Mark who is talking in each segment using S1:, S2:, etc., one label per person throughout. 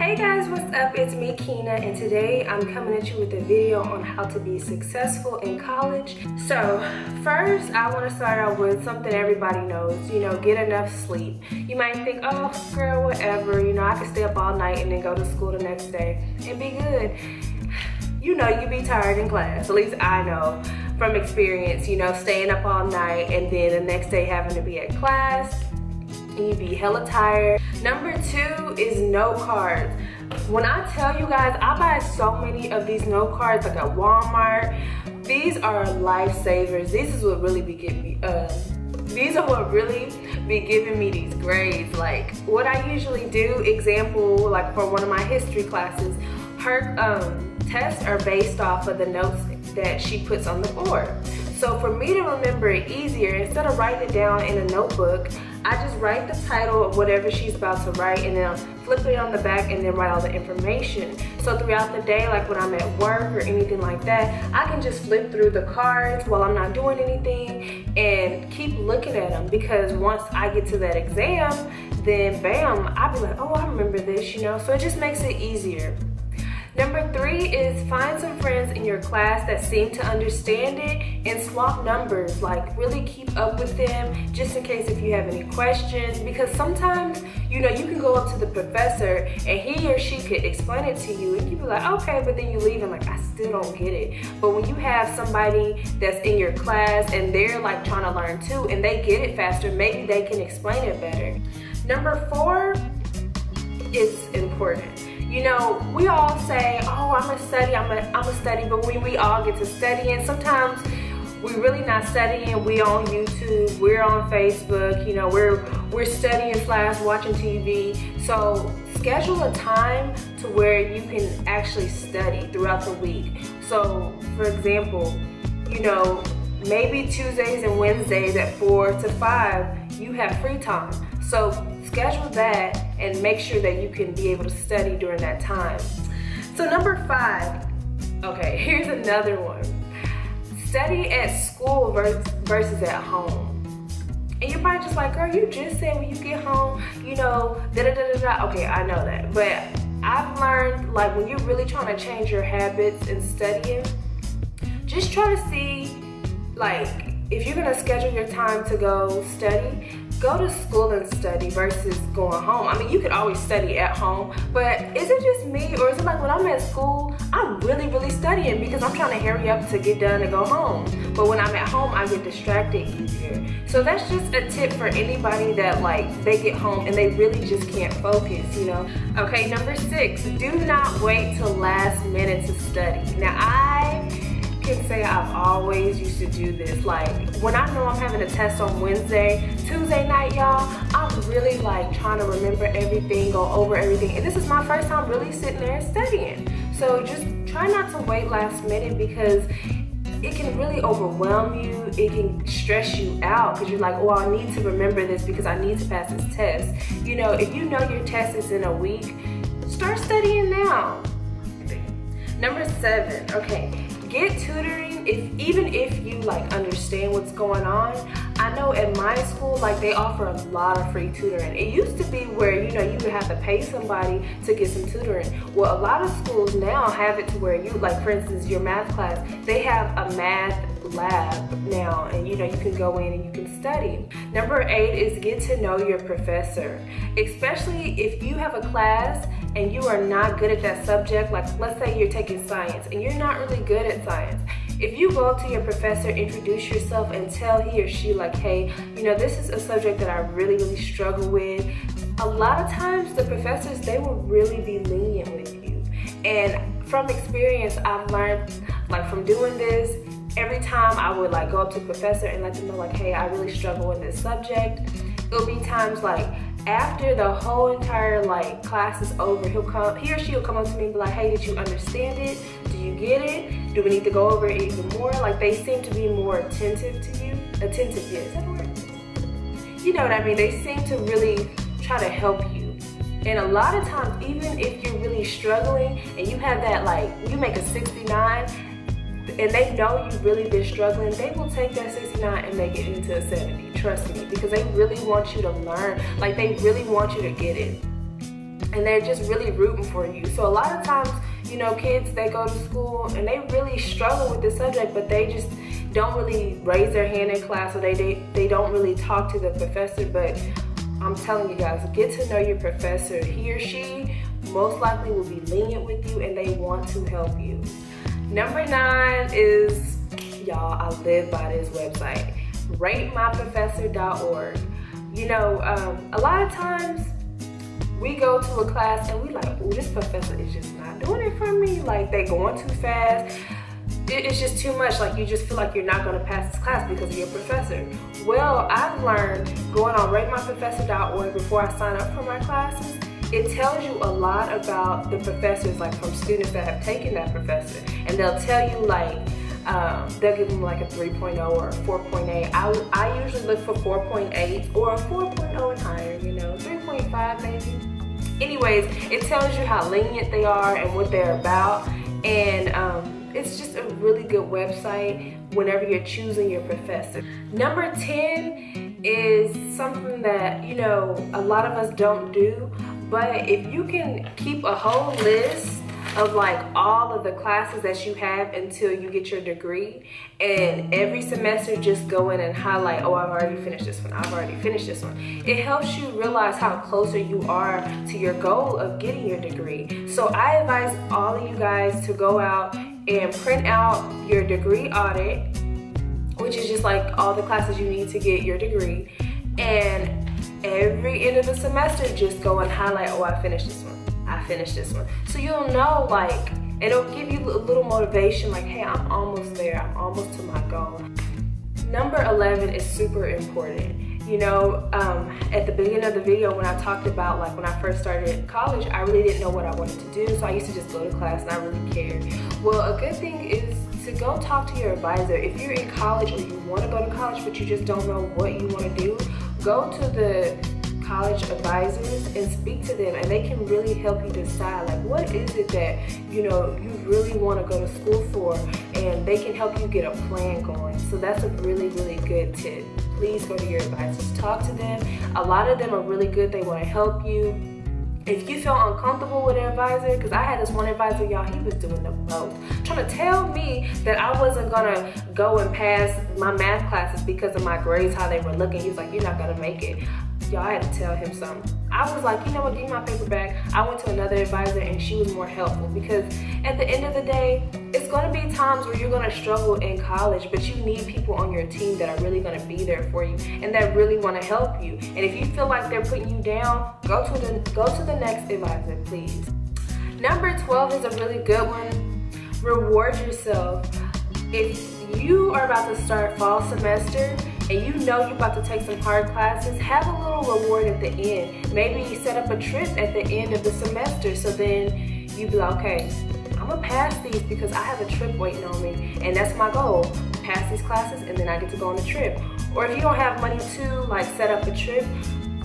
S1: Hey guys, what's up? It's me, Keena, and today I'm coming at you with a video on how to be successful in college. So first, I want to start out with something everybody knows, get enough sleep. You might think, oh girl, whatever, I can stay up all night and then go to school the next day and be good. You be tired in class, at least I know from experience, staying up all night and then the next day having to be at class. And you be hella tired. Number 2 is note cards. When I tell you guys, I buy so many of these note cards like at Walmart. These are lifesavers. These is what really be giving me these are what really be giving me these grades. Like what I usually do, example, like for one of my history classes, her tests are based off of the notes that she puts on the board. So for me to remember it easier, instead of writing it down in a notebook, I just write the title of whatever she's about to write and then flip it on the back and then write all the information. So throughout the day, like when I'm at work or anything like that, I can just flip through the cards while I'm not doing anything and keep looking at them, because once I get to that exam, then bam, I'll be like, oh, I remember this, so it just makes it easier. Number 3 is find some friends in your class that seem to understand it and swap numbers, like really keep up with them just in case if you have any questions, because sometimes, you can go up to the professor and he or she could explain it to you and you be like, okay, but then you leave and like, I still don't get it. But when you have somebody that's in your class and they're like trying to learn too and they get it faster, maybe they can explain it better. Number 4 is important. We all say, oh, I'm gonna study, but when we all get to studying, sometimes we really not studying. We on YouTube, we're on Facebook, we're studying / watching TV. So schedule a time to where you can actually study throughout the week. So for example, maybe Tuesdays and Wednesdays at 4 to 5, you have free time. So schedule that and make sure that you can be able to study during that time. So number 5, okay, here's another one. Study at school versus at home. And you're probably just like, girl, you just said when you get home, da-da-da-da-da. Okay, I know that. But I've learned, like, when you're really trying to change your habits in studying, just try to see, like, if you're gonna schedule your time to go study, go to school and study versus going home. I mean, you could always study at home, but is it just me, or is it like when I'm at school, I'm really studying because I'm trying to hurry up to get done and go home. But when I'm at home, I get distracted easier. So that's just a tip for anybody that like they get home and they really just can't focus, Okay, number 6, do not wait till last minute to study. Now I can say I've always used to do this. Like when I know I'm having a test on Tuesday night, y'all, I'm really like trying to remember everything, go over everything. And this is my first time really sitting there studying. So just try not to wait last minute, because it can really overwhelm you. It can stress you out because you're like, oh, I need to remember this because I need to pass this test. If you know your test is in a week, start studying now. Number 7, okay. Get tutoring even if you like understand what's going on. I know at my school, like they offer a lot of free tutoring. It used to be where, you would have to pay somebody to get some tutoring. Well, a lot of schools now have it to where you, like for instance, your math class, they have a math lab now, and you can go in and you can study. Number 8 is get to know your professor, especially if you have a class and you are not good at that subject. Like let's say you're taking science and you're not really good at science. If you go up to your professor, introduce yourself and tell he or she like, hey, this is a subject that I really struggle with. A lot of times the professors, they will really be lenient with you. And from experience, I've learned, like from doing this, every time I would like go up to the professor and let them know like, hey, I really struggle in this subject. It'll be times like after the whole entire like class is over, he or she will come up to me and be like, hey, did you understand it? Do you get it? Do we need to go over it even more? Like they seem to be more attentive to you. Attentive, yeah, is that a word? You know what I mean? They seem to really try to help you. And a lot of times, even if you're really struggling and you have that like, you make a 69, and they know you've really been struggling, they will take that 69 and make it into a 70. Trust me, because they really want you to learn. Like they really want you to get it. and they're just really rooting for you. So a lot of times, you know, kids, they go to school and they really struggle with this subject, but they just don't really raise their hand in class, or they don't really talk to the professor. But I'm telling you guys, get to know your professor. He or she most likely will be lenient with you, and they want to help you. Number 9 is, y'all, I live by this website, ratemyprofessor.org. You know, a lot of times we go to a class and we like, oh, this professor is just not doing it for me. Like, they going too fast. It's just too much. Like, you just feel like you're not going to pass this class because of your professor. Well, I've learned going on ratemyprofessor.org before I sign up for my classes, it tells you a lot about the professors, like from students that have taken that professor. And they'll tell you, like, they'll give them like a 3.0 or a 4.8. I usually look for 4.8 or a 4.0 and higher, you know, 3.5 maybe. Anyways, it tells you how lenient they are and what they're about. And it's just a really good website whenever you're choosing your professor. Number 10 is something that, you know, a lot of us don't do, but if you can keep a whole list of like all of the classes that you have until you get your degree, and every semester just go in and highlight, oh, I've already finished this one, I've already finished this one. It helps you realize how closer you are to your goal of getting your degree. So I advise all of you guys to go out and print out your degree audit, which is just like all the classes you need to get your degree, and every end of the semester just go and highlight, oh, I finished this one, I finished this one. So you'll know, like, and it'll give you a little motivation, like, hey, I'm almost there, I'm almost to my goal. Number 11 is super important. You know, at the beginning of the video when I talked about, like, when I first started college, I really didn't know what I wanted to do, so I used to just go to class and I really cared. Well, a good thing is to go talk to your advisor. If you're in college or you want to go to college but you just don't know what you want to do, go to the college advisors and speak to them, and they can really help you decide, like, what is it that, you know, you really want to go to school for, and they can help you get a plan going. So that's a really, really good tip. Please go to your advisors, talk to them. A lot of them are really good. They want to help you. If you feel uncomfortable with an advisor, because I had this one advisor, y'all, he was doing the most, trying to tell me that I wasn't gonna go and pass my math classes because of my grades, how they were looking. He was like, you're not gonna make it. Y'all, I had to tell him something. I was like, you know what, give me my paper back. I went to another advisor and she was more helpful, because at the end of the day, it's gonna be times where you're gonna struggle in college, but you need people on your team that are really gonna be there for you and that really wanna help you. And if you feel like they're putting you down, go to the next advisor, please. Number 12 is a really good one. Reward yourself. If you are about to start fall semester and you know you're about to take some hard classes, have a little reward at the end. Maybe set up a trip at the end of the semester, so then you be like, okay, I'm gonna pass these because I have a trip waiting on me, and that's my goal. Pass these classes and then I get to go on a trip. Or if you don't have money to like set up a trip,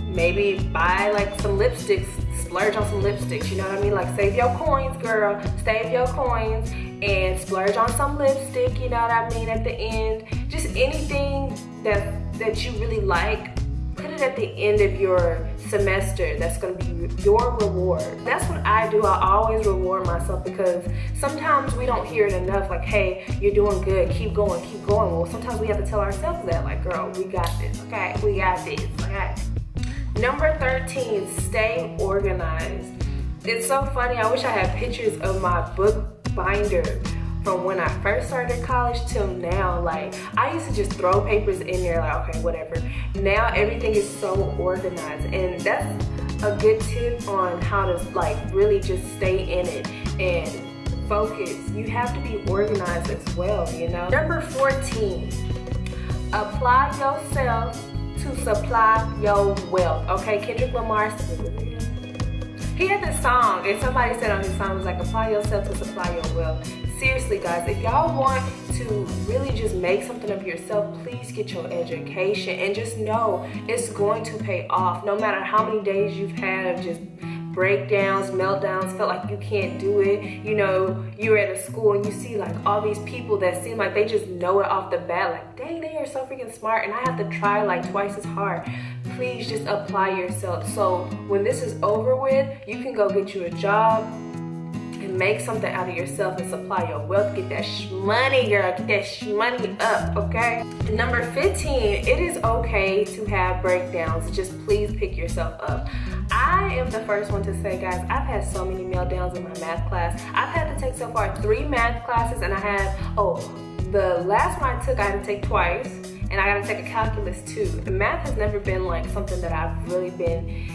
S1: maybe buy like some lipsticks, splurge on some lipsticks, you know what I mean? Like, save your coins, girl, save your coins and splurge on some lipstick, you know what I mean, at the end. Just anything that you really like, put it at the end of your semester. That's gonna be your reward. That's what I do. I always reward myself, because sometimes we don't hear it enough, like, hey, you're doing good, keep going, keep going. Well, sometimes we have to tell ourselves that, like, girl, we got this, okay? We got this, okay? Number 13, stay organized. It's so funny, I wish I had pictures of my book binder from when I first started college till now. Like, I used to just throw papers in there, like, okay, whatever. Now everything is so organized, and that's a good tip on how to, like, really just stay in it and focus. You have to be organized as well, you know. Number 14, apply yourself to supply your wealth. Okay, Kendrick Lamar, he had this song, and somebody said on his song, it was like, apply yourself to supply your wealth. Seriously, guys, if y'all want to really just make something of yourself, please get your education, and just know it's going to pay off. No matter how many days you've had of just breakdowns, meltdowns, felt like you can't do it. You know, you're at a school and you see like all these people that seem like they just know it off the bat, like dang, they are so freaking smart and I have to try like twice as hard. Please just apply yourself. So when this is over with, you can go get you a job and make something out of yourself and supply your wealth. Get that shmoney, girl. Get that shmoney up, okay? Number 15, it is okay to have breakdowns. Just please pick yourself up. I am the first one to say, guys, I've had so many meltdowns in my math class. I've had to take so far 3 math classes, and I had, the last one I took, I had to take twice, and I got to take a calculus too. And math has never been like something that I've really been,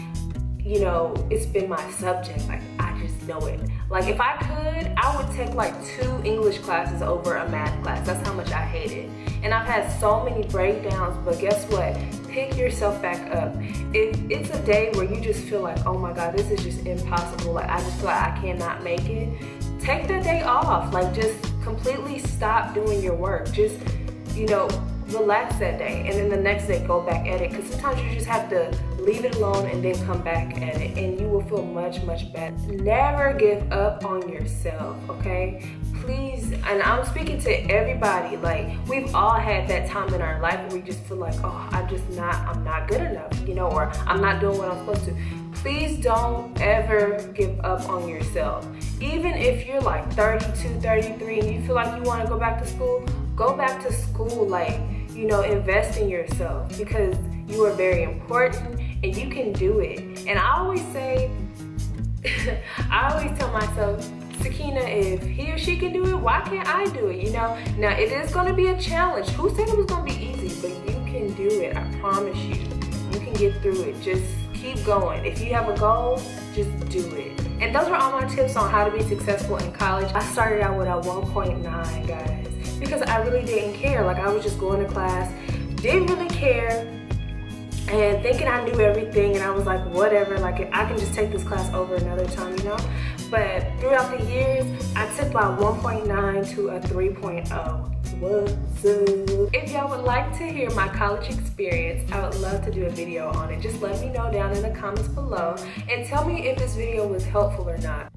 S1: you know, it's been my subject. Like, I just know it. Like, if I could, I would take like 2 English classes over a math class. That's how much I hate it. And I've had so many breakdowns, but guess what? Pick yourself back up. If it's a day where you just feel like, oh my God, this is just impossible, like I just feel like I cannot make it, take that day off. Like, just completely stop doing your work. Just, you know, relax that day, and then the next day go back at it, because sometimes you just have to leave it alone and then come back at it, and you will feel much better. Never give up on yourself, okay? Please, and I'm speaking to everybody, like we've all had that time in our life where we just feel like, oh, I'm not good enough, you know, or I'm not doing what I'm supposed to. Please don't ever give up on yourself. Even if you're like 32, 33 and you feel like you want to go back to school, go back to school. Like, you know, invest in yourself, because you are very important and you can do it. And I always say, I always tell myself, Keena, if he or she can do it, why can't I do it, you know? Now, it is gonna be a challenge. Who said it was gonna be easy? But you can do it, I promise you. You can get through it. Just keep going. If you have a goal, just do it. And those were all my tips on how to be successful in college. I started out with a 1.9, guys, because I really didn't care. Like, I was just going to class, didn't really care, and thinking I knew everything, and I was like, whatever, like I can just take this class over another time, you know? But throughout the years, I took my 1.9 to a 3.0. What's up? If y'all would like to hear my college experience, I would love to do a video on it. Just let me know down in the comments below and tell me if this video was helpful or not.